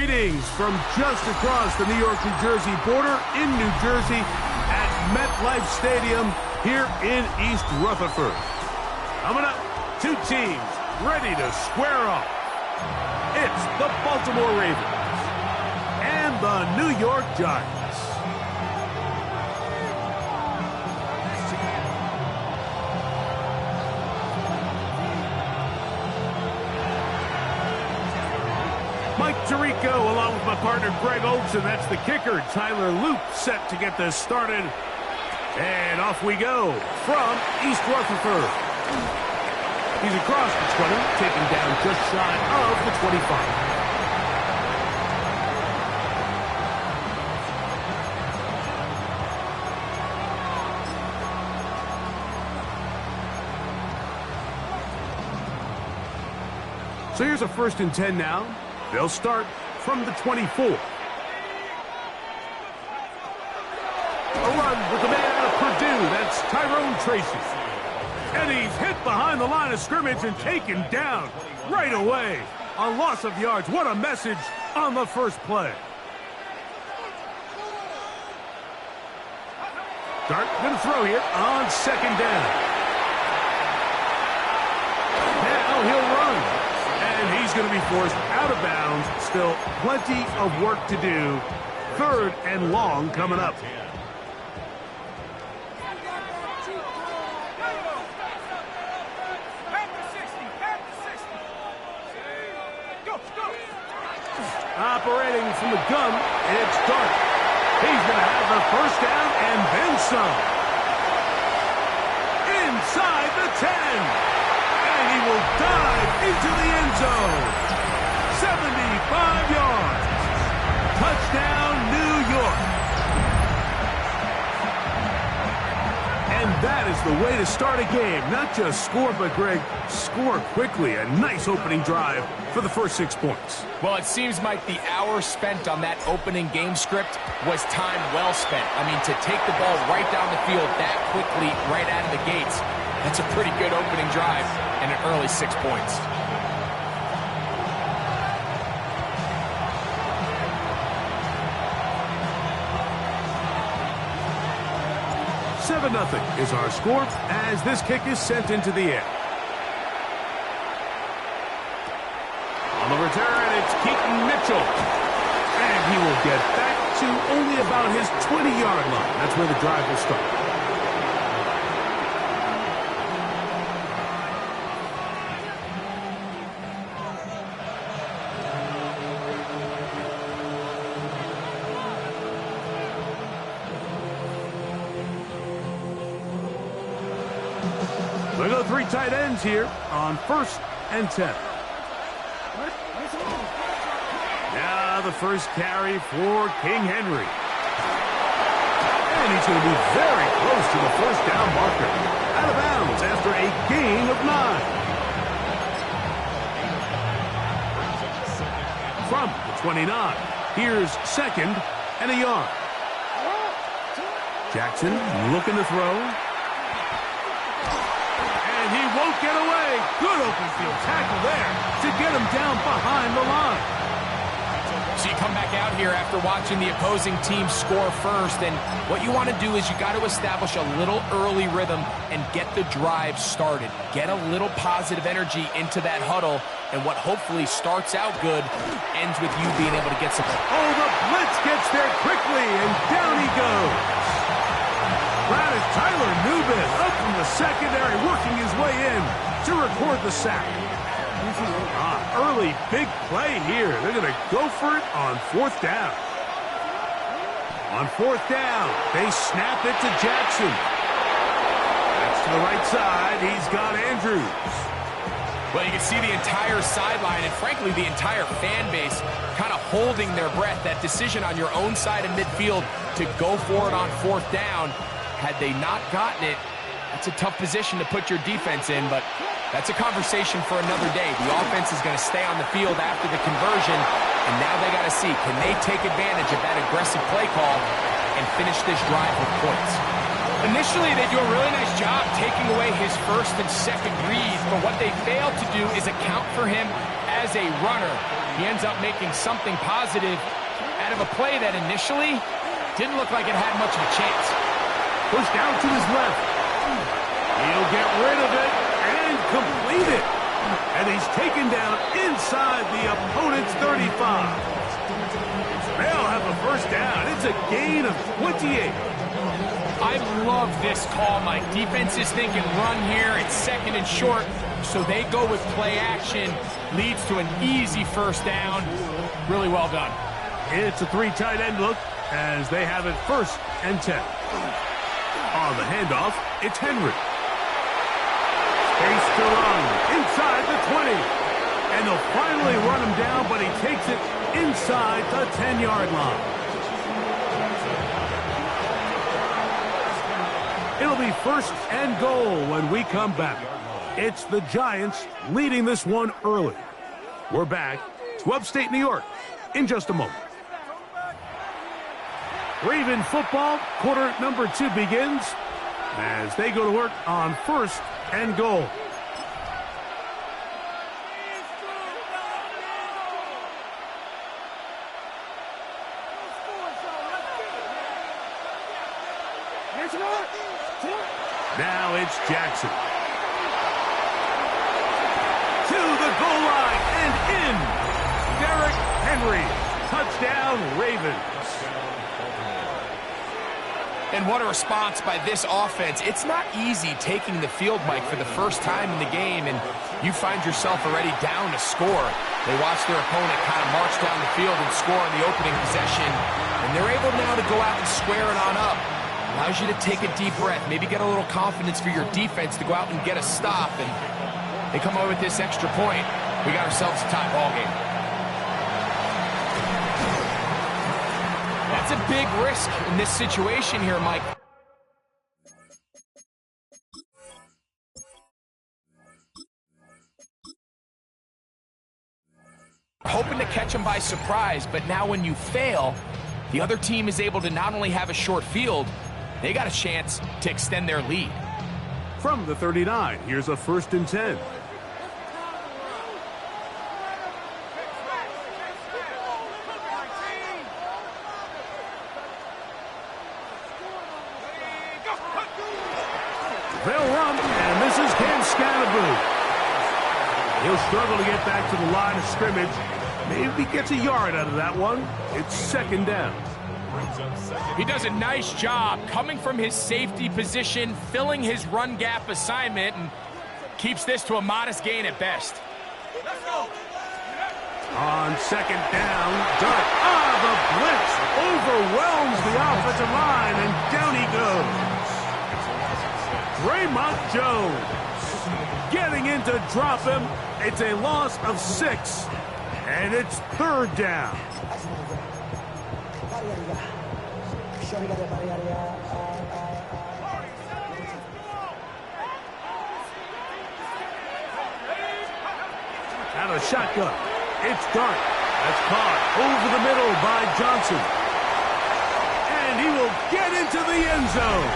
Greetings from just across the New York-New Jersey border in New Jersey at MetLife Stadium here in East Rutherford. Coming up, two teams ready to square off. It's the Baltimore Ravens and the New York Giants. Mike Tirico along with my partner Greg Olson. That's the kicker. Tyler Loop set to get this started. And off we go from East Rutherford. He's across the 20, taken down just shy of the 25. So here's a 1st and 10 now. They'll start from the 24. A run with the man out of Purdue. That's Tyrone Tracy. And he's hit behind the line of scrimmage and taken down right away. A loss of yards. What a message on the first play. Dart going to throw here on 2nd down. Now he'll run. And he's going to be forced out of bounds. Still plenty of work to do. 3rd and long coming up. Operating from the gun, it's Dart. He's going to have the 1st down and then some. Inside the 10. And he will dive into the end zone. 75 yards. Touchdown, New York. And that is the way to start a game. Not just score, but, Greg, score quickly. A nice opening drive for the first 6 points. Well, it seems like the hour spent on that opening game script was time well spent. I mean, to take the ball right down the field that quickly, right out of the gates, that's a pretty good opening drive and an early 6 points. Nothing is our score as this kick is sent into the air. On the return, it's Keaton Mitchell. And he will get back to only about his 20-yard line. That's where the drive will start. We go 3 tight ends here on 1st and 10. Now the first carry for King Henry. And he's going to be very close to the 1st down marker. Out of bounds after a gain of 9. From the 29, here's 2nd and a yard. Jackson looking to throw. He won't get away. Good open field tackle there to get him down behind the line. So you come back out here after watching the opposing team score first, and what you want to do is you got to establish a little early rhythm and get the drive started. Get a little positive energy into that huddle, and what hopefully starts out good ends with you being able to get some. Oh, the blitz gets there quickly, and down he goes. That is Tyler Newbin up from the secondary, working his way in to record the sack. Early big play here. They're going to go for it on 4th down. On 4th down, they snap it to Jackson. That's to the right side. He's got Andrews. Well, you can see the entire sideline and, frankly, the entire fan base kind of holding their breath. That decision on your own side of midfield to go for it on 4th down. Had they not gotten it, that's a tough position to put your defense in, but that's a conversation for another day. The offense is going to stay on the field after the conversion, and now they got to see, can they take advantage of that aggressive play call and finish this drive with points? Initially, they do a really nice job taking away his first and second reads, but what they fail to do is account for him as a runner. He ends up making something positive out of a play that initially didn't look like it had much of a chance. Pushed out to his left. He'll get rid of it and complete it. And he's taken down inside the opponent's 35. They'll have a first down. It's a gain of 28. I love this call, Mike. Defense is thinking run here. It's second and short, so they go with play action. Leads to an easy first down. Really well done. It's a three tight end look as they have it first and 10. On the handoff, it's Henry. Space to run inside the 20. And they'll finally run him down, but he takes it inside the 10-yard line. It'll be first and goal when we come back. It's the Giants leading this one early. We're back to upstate New York in just a moment. Raven football, quarter number 2 begins as they go to work on first and goal. Now it's Jackson. To the goal line and in. Derrick Henry. Touchdown, Ravens. And what a response by this offense. It's not easy taking the field, Mike, for the first time in the game, and you find yourself already down to score. They watch their opponent kind of march down the field and score on the opening possession, and they're able now to go out and square it on up. Allows you to take a deep breath, maybe get a little confidence for your defense to go out and get a stop, and they come away with this extra point. We got ourselves a tie ball game. That's a big risk in this situation here, Mike. Hoping to catch them by surprise, but now when you fail, the other team is able to not only have a short field, they got a chance to extend their lead. From the 39, here's a first and 10. They'll run, and this is Cam Scatterboo. He'll struggle to get back to the line of scrimmage. Maybe gets a yard out of that one. It's second down. He does a nice job coming from his safety position, filling his run gap assignment, and keeps this to a modest gain at best. On second down, Dart. The blitz overwhelms the offensive line, and down he goes. Draymond Jones getting in to drop him. It's a loss of 6, and it's third down. Out of the shotgun, it's Dart. That's caught over the middle by Johnson. And he will get into the end zone.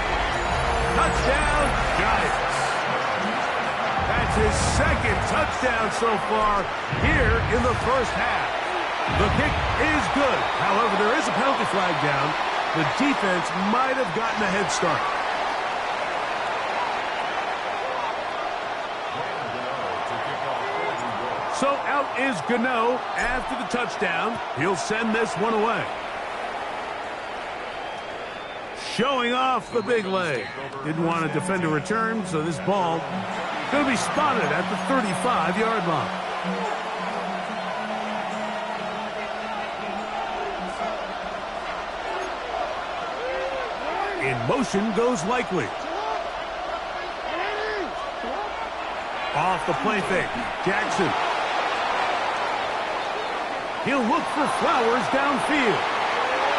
Touchdown, Giants. That's his second touchdown so far here in the first half. The kick is good. However, there is a penalty flag down. The defense might have gotten a head start. So out is Gano after the touchdown. He'll send this one away. Showing off the big leg. Didn't want to defend a return, so this ball going to be spotted at the 35-yard line. In motion goes Likely. Off the play fake. Jackson. He'll look for Flowers downfield.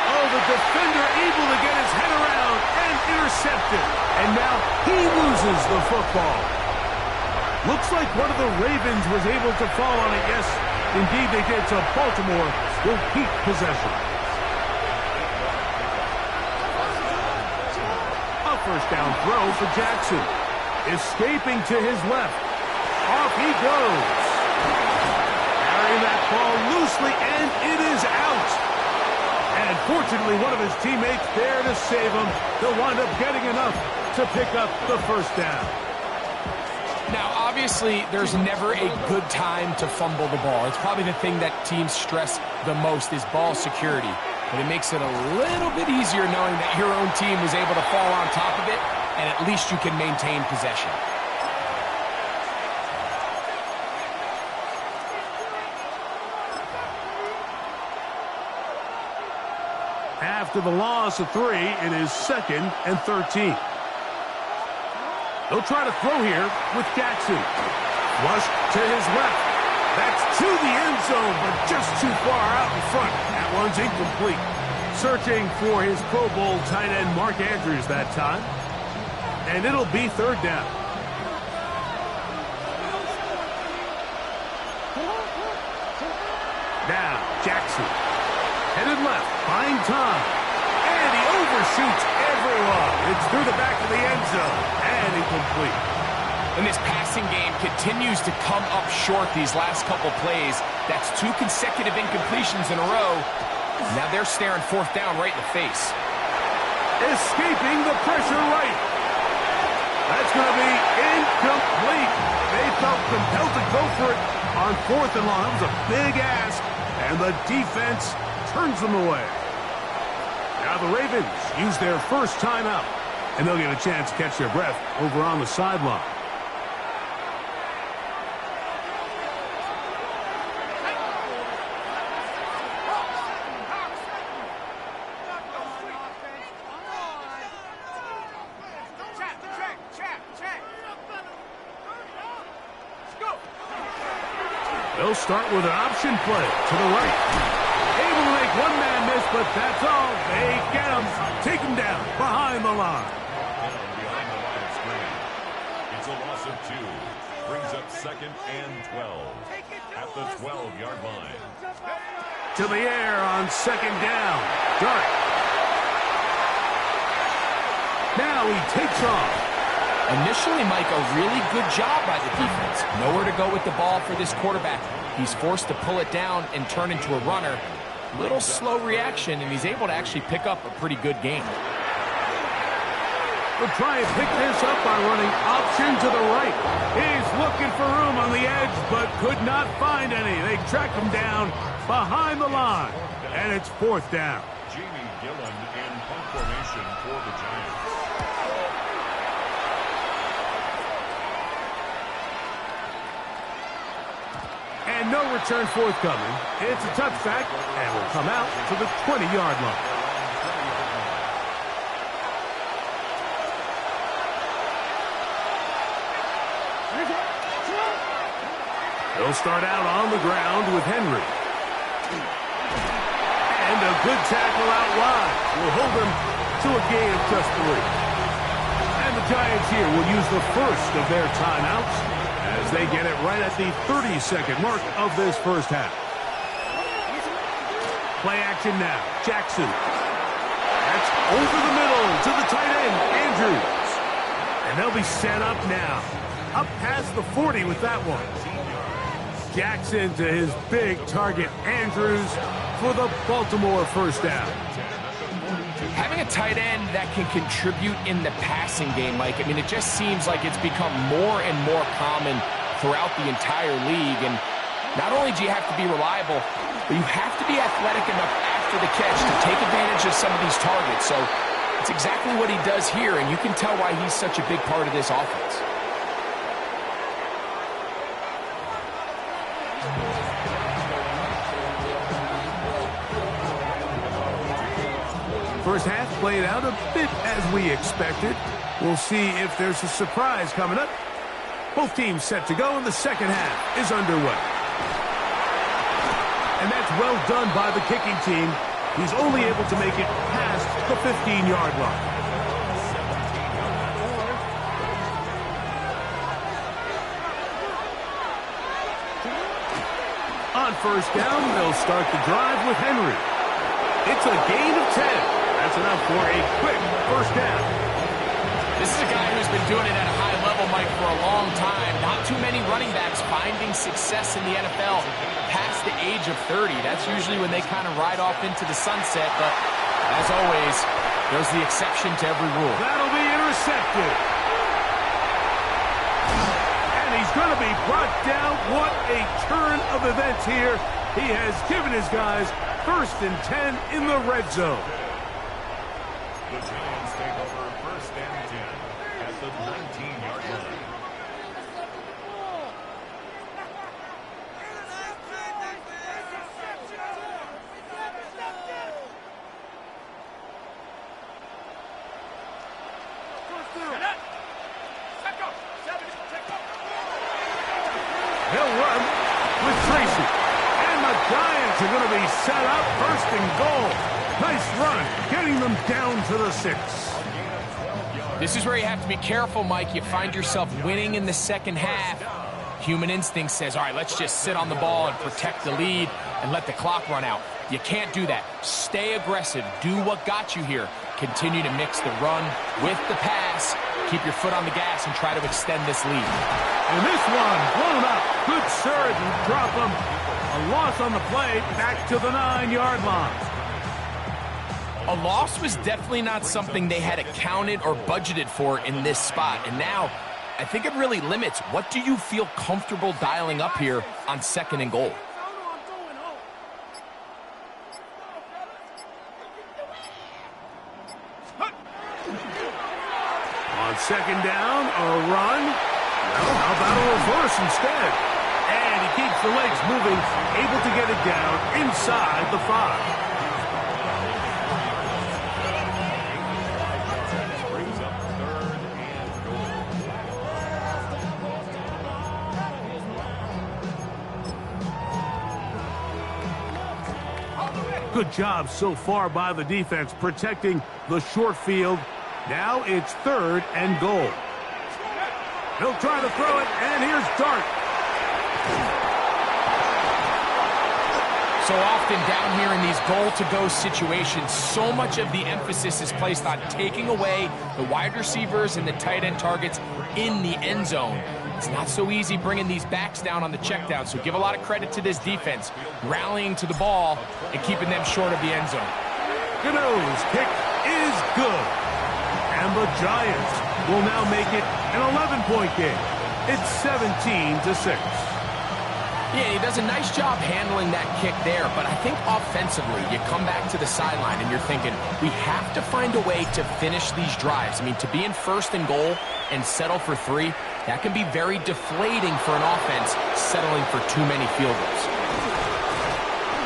Oh, the defender able to get his head around and intercept it. And now he loses the football. Looks like one of the Ravens was able to fall on it. Yes, indeed they did. So Baltimore will keep possession. A first down throw for Jackson. Escaping to his left. Off he goes. Carrying that ball loosely, and it is out. And fortunately, one of his teammates there to save him. He'll wind up getting enough to pick up the first down. Now, obviously, there's never a good time to fumble the ball. It's probably the thing that teams stress the most is ball security. But it makes it a little bit easier knowing that your own team was able to fall on top of it, and at least you can maintain possession. After the loss of 3, it is 2nd and 13. They'll try to throw here with Jackson. Flush to his left. That's to the end zone, but just too far out in front. That one's incomplete. Searching for his Pro Bowl tight end Mark Andrews that time. And it'll be 3rd down. Now, Jackson. Headed left, buying time. And he overshoots everyone. It's through the back of the end zone. And incomplete. And this passing game continues to come up short these last couple plays. That's 2 consecutive incompletions in a row. Now they're staring 4th down right in the face. Escaping the pressure right. That's going to be incomplete. They felt compelled to go for it on 4th and long. That was a big ask. And the defense turns them away. Now the Ravens use their first timeout, and they'll get a chance to catch their breath over on the sideline. They'll start with an option play to the right. Able to make one man miss, but that's all. They get him. Take him down behind the line. Behind the line of scrimmage. It's a loss of 2. Brings up 2nd and 12 at the 12-yard line. To the air on 2nd down. Dart. Now he takes off. Initially, Mike, a really good job by the defense. Nowhere to go with the ball for this quarterback. He's forced to pull it down and turn into a runner. Little slow reaction, and he's able to actually pick up a pretty good game. We'll try and pick this up by running option to the right. He's looking for room on the edge, but could not find any. They track him down behind the line, and it's 4th down. Jamie Gillen in punt formation for the Giants. And no return forthcoming. It's a touchback, and will come out to the 20-yard line. They'll start out on the ground with Henry. And a good tackle out wide will hold them to a gain of just 3. And the Giants here will use the first of their timeouts as they get it right at the 30-second mark of this first half. Play action now. Jackson. That's over the middle to the tight end, Andrews. And they'll be set up now. Up past the 40 with that one. Jackson to his big target, Andrews, for the Baltimore first down. Having a tight end that can contribute in the passing game, Mike, I mean, it just seems like it's become more and more common throughout the entire league. And not only do you have to be reliable, but you have to be athletic enough after the catch to take advantage of some of these targets. So it's exactly what he does here, and you can tell why he's such a big part of this offense. First half played out a bit as we expected. We'll see if there's a surprise coming up. Both teams set to go, and the second half is underway. And that's well done by the kicking team. He's only able to make it past the 15-yard line. On first down, they'll start the drive with Henry. It's a gain of 10. That's enough for a quick first down. This is a guy who's been doing it at a high level, Mike, for a long time. Not too many running backs finding success in the NFL past the age of 30. That's usually when they kind of ride off into the sunset, but as always, there's the exception to every rule. That'll be intercepted. And he's going to be brought down. What a turn of events here. He has given his guys 1st and 10 in the red zone. The Giants take over 1st and 10 at the 19-yard line. He'll run with Tracy. And the Giants are going to be set up 1st and goal. Nice run, getting them down to the 6. This is where you have to be careful, Mike. You find yourself winning in the second half. Human instinct says, all right, let's just sit on the ball and protect the lead and let the clock run out. You can't do that. Stay aggressive. Do what got you here. Continue to mix the run with the pass. Keep your foot on the gas and try to extend this lead. And this one blown up. Good surge and drop him. A loss on the play, back to the 9-yard line. A loss was definitely not something they had accounted or budgeted for in this spot. And now, I think it really limits what do you feel comfortable dialing up here on 2nd and goal. On 2nd down, a run. Well, how about a reverse instead? And he keeps the legs moving, able to get it down inside the 5. Brings up 3rd and goal. Good job so far by the defense protecting the short field. Now it's 3rd and goal. He'll try to throw it, and here's Dart. So often down here in these goal-to-go situations, so much of the emphasis is placed on taking away the wide receivers and the tight end targets in the end zone. It's not so easy bringing these backs down on the check down, so give a lot of credit to this defense, rallying to the ball and keeping them short of the end zone. Gano's kick is good. And the Giants will now make it an 11-point game. It's 17-6. Yeah, he does a nice job handling that kick there, but I think offensively, you come back to the sideline and you're thinking, we have to find a way to finish these drives. I mean, to be in 1st and goal and settle for 3, that can be very deflating for an offense settling for too many field goals.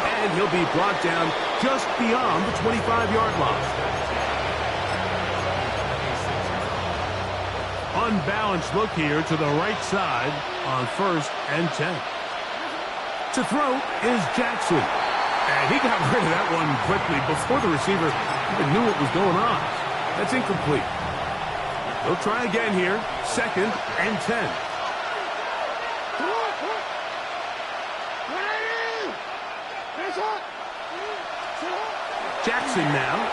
And he'll be brought down just beyond the 25-yard line. Unbalanced look here to the right side on 1st and 10. To throw is Jackson. And he got rid of that one quickly before the receiver even knew what was going on. That's incomplete. He'll try again here. 2nd and 10. Jackson now.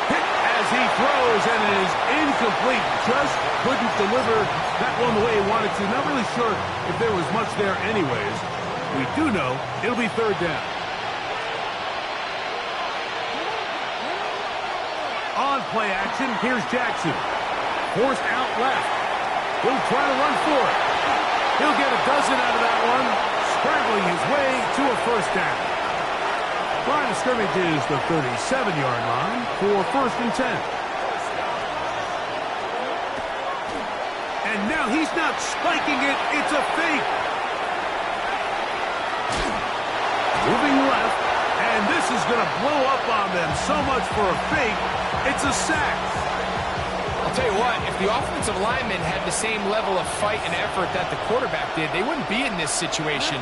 Hit as he throws, and it is incomplete. Just couldn't deliver that one the way he wanted to. Not really sure if there was much there anyways. We do know it'll be 3rd down. On play action, here's Jackson. Forced out left. He'll try to run for it. He'll get a dozen out of that one, scrambling his way to a 1st down. Line of scrimmage is the 37-yard line for 1st and 10. And now he's not spiking it, it's a fake. Moving left, and this is going to blow up on them. So much for a fake, it's a sack. I'll tell you what, if the offensive lineman had the same level of fight and effort that the quarterback did, they wouldn't be in this situation.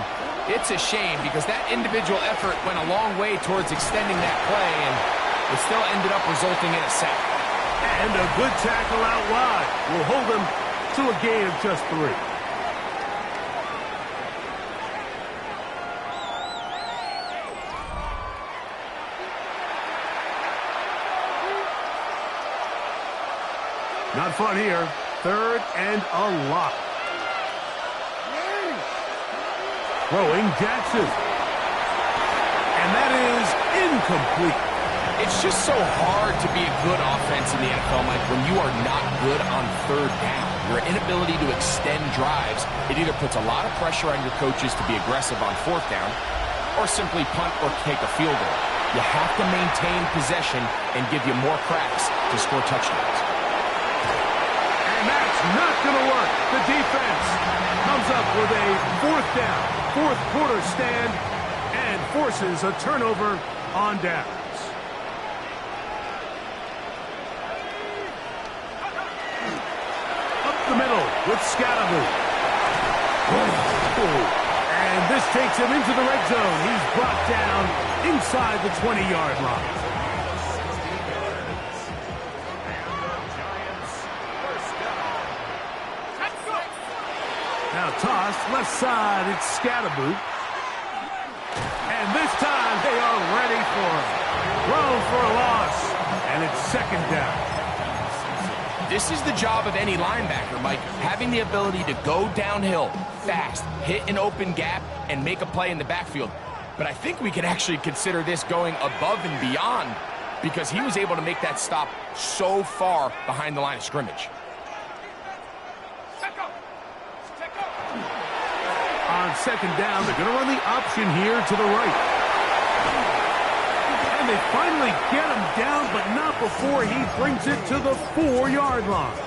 It's a shame because that individual effort went a long way towards extending that play, and it still ended up resulting in a sack. And a good tackle out wide will hold them to a gain of just 3. fun here. 3rd and a lot. Throwing Jackson. And that is incomplete. It's just so hard to be a good offense in the NFL, Mike, when you are not good on 3rd down. Your inability to extend drives, it either puts a lot of pressure on your coaches to be aggressive on 4th down or simply punt or take a field goal. You have to maintain possession and give you more cracks to score touchdowns. And that's not going to work. The defense comes up with a 4th down, 4th quarter stand, and forces a turnover on downs. Up the middle with Scatterby. And this takes him into the red zone. He's brought down inside the 20-yard line. Now tossed left side, it's Scatterby. And this time they are ready for him. Thrown for a loss, and it's 2nd down. This is the job of any linebacker, Mike, having the ability to go downhill fast, hit an open gap, and make a play in the backfield. But I think we can actually consider this going above and beyond because he was able to make that stop so far behind the line of scrimmage. On 2nd down, they're going to run the option here to the right. And they finally get him down, but not before he brings it to the 4-yard line.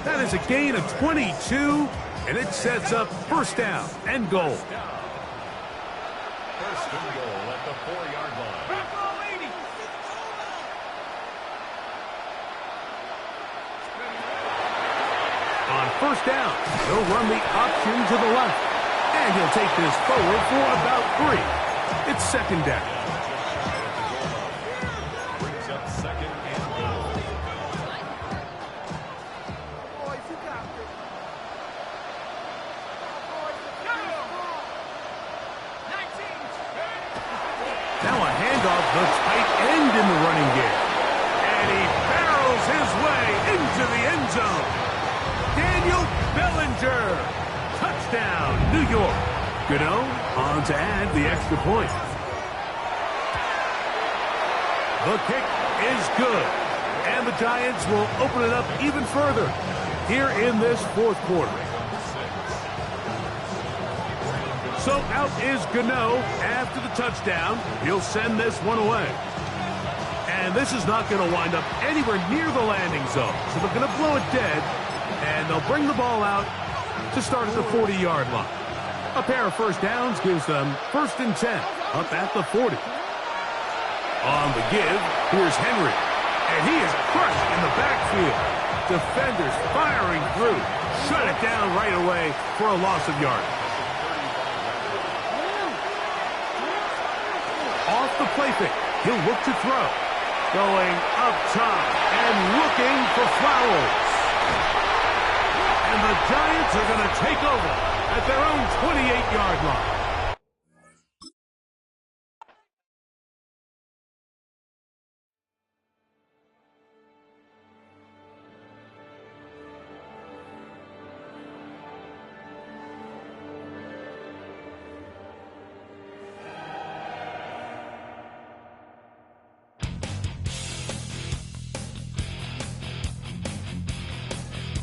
That is a gain of 22, and it sets up 1st down and goal. 1st and goal at the 4-yard line. On 1st down, he'll run the option to the left. And he'll take this forward for about 3. It's 2nd down. Brings up 2nd and goal. Now a handoff, the tight end in the running game. And he barrels his way into the end zone. Daniel Bellinger. Touchdown, New York. Gano on to add the extra point. The kick is good. And the Giants will open it up even further here in this 4th quarter. So out is Gano after the touchdown. He'll send this one away. And this is not going to wind up anywhere near the landing zone. So they're going to blow it dead. And they'll bring the ball out to start at the 40-yard line. A pair of 1st downs gives them 1st and 10 up at the 40. On the give, here's Henry. And he is crushed in the backfield. Defenders firing through. Shut it down right away for a loss of yardage. Off the play fake, he'll look to throw. Going up top and looking for Flowers. And the Giants are going to take over at their own 28-yard line.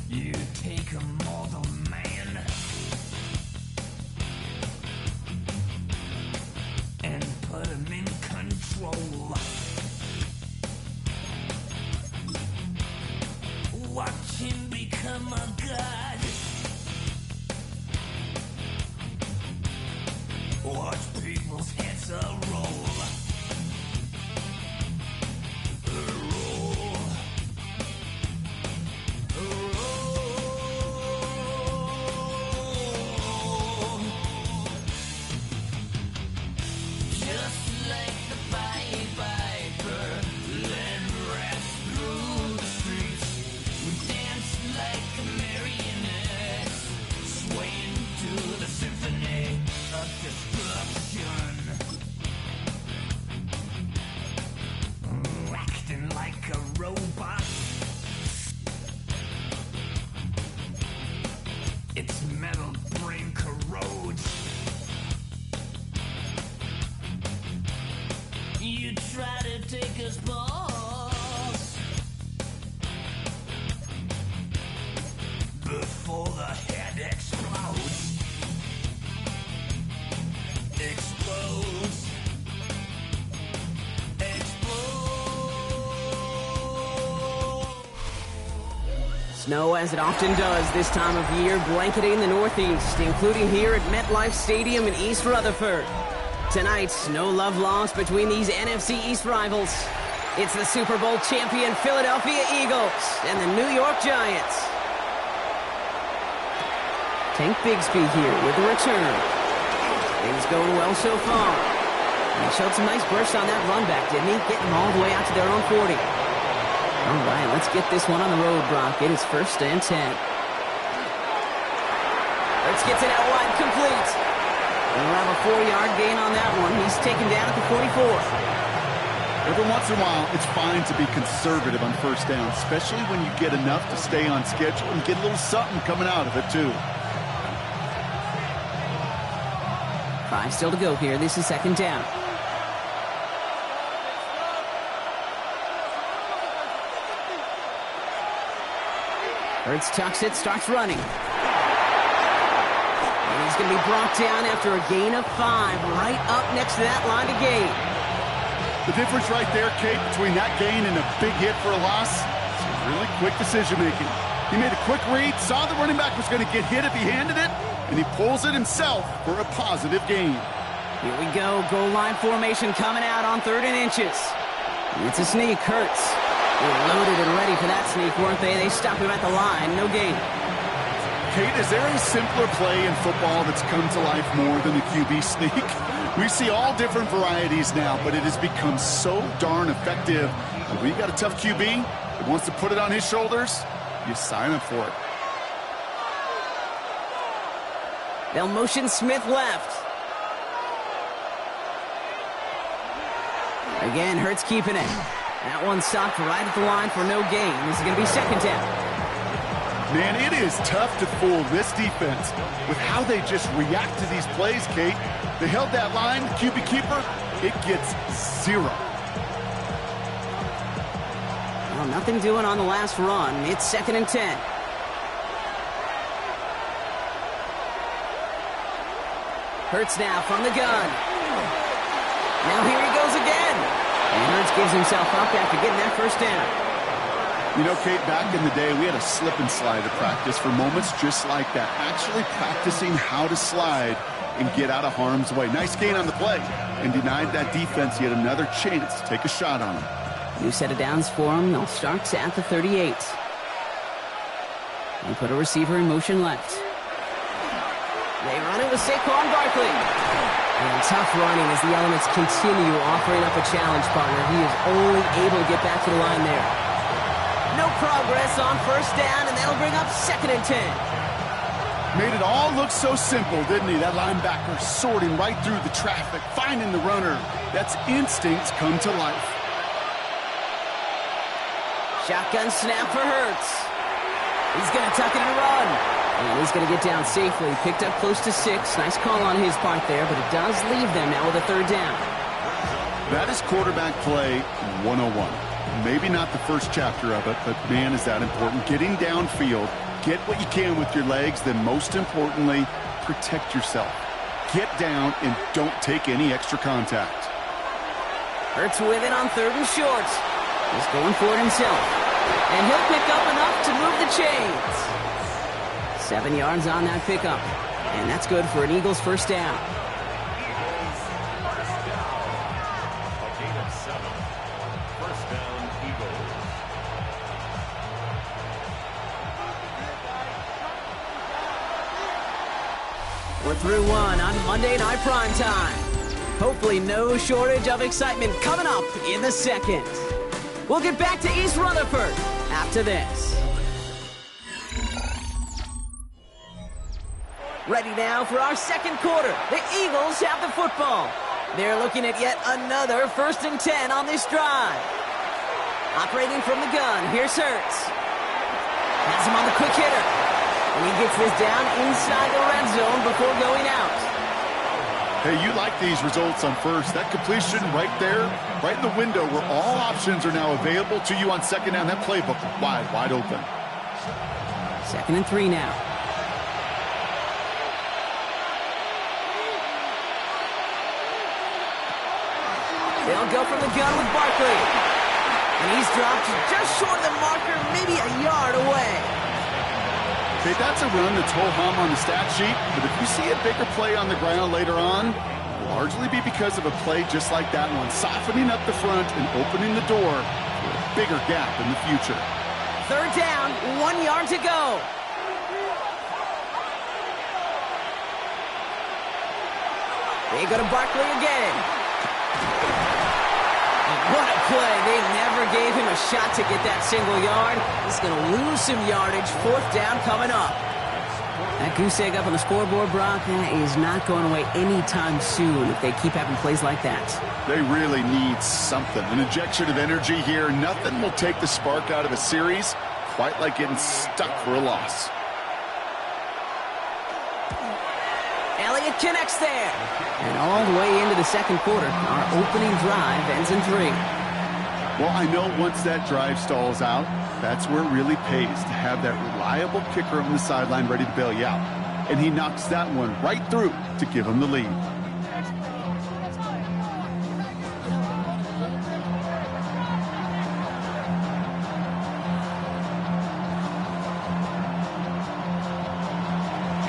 You take a model man and put him in control. Watch him become a god. Watch people's heads roll. Like a marionette. its metal brain corrodes. You try to take us balls before the head explodes. Explodes. Snow, as it often does this time of year, blanketing the Northeast, including here at MetLife Stadium in East Rutherford. Tonight, no love lost between these NFC East rivals. It's the Super Bowl champion Philadelphia Eagles and the New York Giants. Tank Bigsby here with the return. Things going well so far. He showed some nice bursts on that run back, didn't he? Getting them all the way out to their own 40. All right, let's get this one on the road, Brock. It is 1st and 10. Let's get it out wide, complete. We'll have a 4-yard gain on that one. He's taken down at the 44. Every once in a while, it's fine to be conservative on 1st down, especially when you get enough to stay on schedule and get a little something coming out of it, too. 5 still to go here. This is 2nd down. Hurts tucks it, starts running. And he's going to be brought down after a gain of 5, right up next to that line of gain. The difference right there, Kate, between that gain and a big hit for a loss is really quick decision-making. He made a quick read, saw the running back was going to get hit if he handed it, and he pulls it himself for a positive gain. Here we go, goal line formation coming out on 3rd and inches. It's a sneak, Hurts. They were loaded and ready for that sneak, weren't they? They stop him at the line, no gain. Kate, is there a simpler play in football that's come to life more than the QB sneak? We see all different varieties now, but it has become so darn effective. And when you got a tough QB that wants to put it on his shoulders, you sign up for it. They'll motion Smith left. Again, Hurts keeping it. That one stopped right at the line for no gain. This is going to be 2nd down. Man, it is tough to fool this defense with how they just react to these plays, Kate. They held that line, the QB keeper, it gets 0. Well, nothing doing on the last run. It's 2nd and 10. Hurts now from the gun. Now here he goes again. And Hurts gives himself up after getting that 1st down. You know, Kate, back in the day, we had a slip and slide to practice for moments just like that. Actually practicing how to slide and get out of harm's way. Nice gain on the play and denied that defense yet another chance to take a shot on him. New set of downs for him. They'll start at the 38. And put a receiver in motion left. They run it with Saquon Barkley. And tough running as the elements continue offering up a challenge partner. He is only able to get back to the line there. No progress on 1st down, and that'll bring up 2nd and 10. Made it all look so simple, didn't he? That linebacker sorting right through the traffic, finding the runner. That's instincts come to life. Shotgun snap for Hurts. He's going to tuck it and run. And he's going to get down safely. Picked up close to 6. Nice call on his part there, but it does leave them now with a 3rd down. That is quarterback play 101. Maybe not the first chapter of it, but man, is that important. Getting downfield, get what you can with your legs, then most importantly, protect yourself. Get down and don't take any extra contact. Hurts with it on 3rd and short. He's going for it himself. And he'll pick up enough to move the chains. 7 yards on that pickup. And that's good for an Eagles 1st down. A gain of 7. 1st down, Eagles. We're through one on Monday Night Primetime. Hopefully no shortage of excitement coming up in the 2nd. We'll get back to East Rutherford after this. Ready now for our 2nd quarter. The Eagles have the football. They're looking at yet another 1st and 10 on this drive. Operating from the gun, here's Hurts. Has him on the quick hitter. And he gets this down inside the red zone before going out. Hey, you like these results on first. That completion right there, right in the window where all options are now available to you on second down. That playbook wide open. 2nd and 3 now. They'll go from the gun with Barkley. And he's dropped just short of the marker, maybe a yard away. Okay, that's a run that's ho-hum on the stat sheet, but if you see a bigger play on the ground later on, it'll largely be because of a play just like that one, softening up the front and opening the door for a bigger gap in the future. 3rd down, 1 yard to go. They go to Barkley again. What a play. They never gave him a shot to get that single yard. He's going to lose some yardage. 4th down coming up. That goose egg up on the scoreboard, Brock, is not going away anytime soon if they keep having plays like that. They really need something. An injection of energy here. Nothing will take the spark out of a series quite like getting stuck for a loss. Elliott connects there. And all the way into the 2nd quarter, our opening drive ends in 3. Well, I know once that drive stalls out, that's where it really pays to have that reliable kicker on the sideline ready to bail you out. And he knocks that one right through to give him the lead.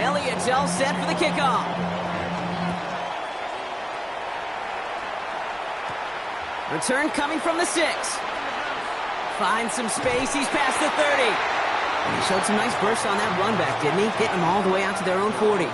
Elliott's all set for the kickoff. Return coming from the 6. Finds some space. He's past the 30. And he showed some nice bursts on that run back, didn't he? Getting them all the way out to their own 40.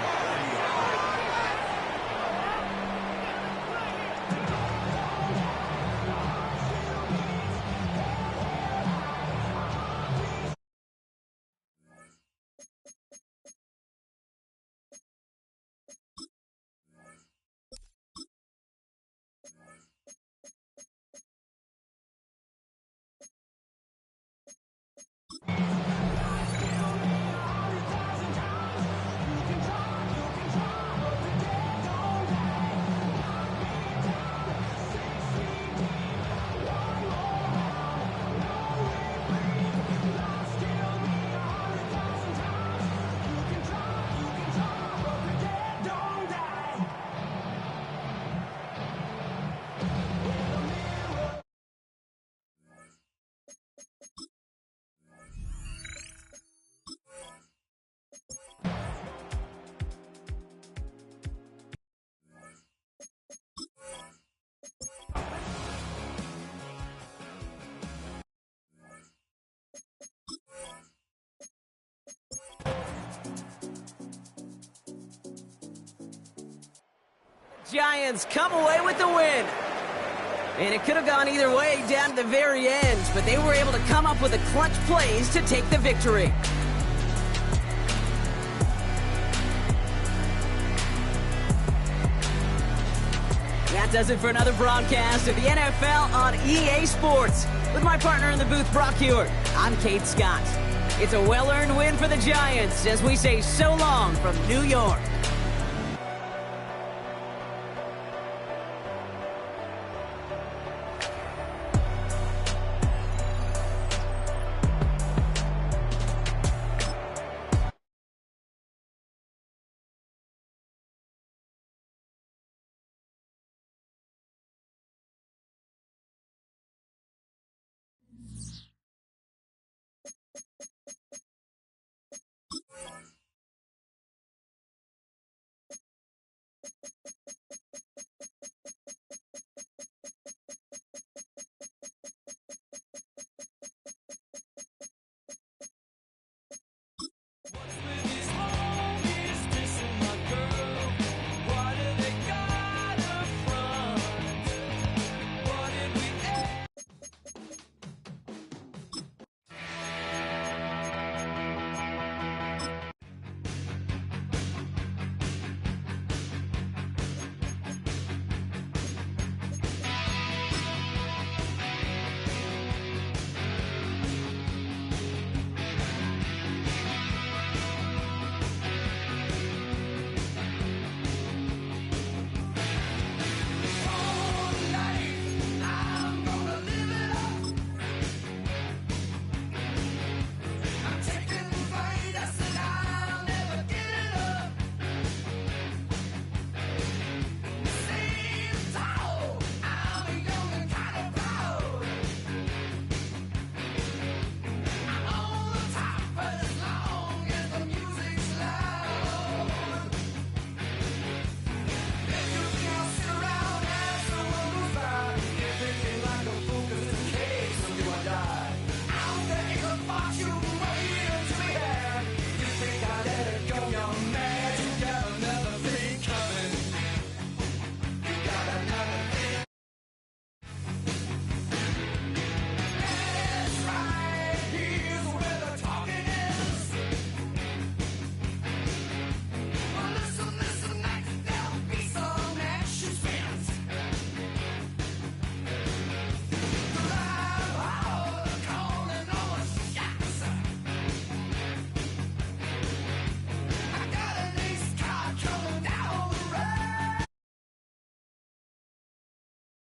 Giants come away with the win. And it could have gone either way down to the very end, but they were able to come up with the clutch plays to take the victory. That does it for another broadcast of the NFL on EA Sports. With my partner in the booth, Brock Hewitt, I'm Kate Scott. It's a well-earned win for the Giants as we say so long from New York.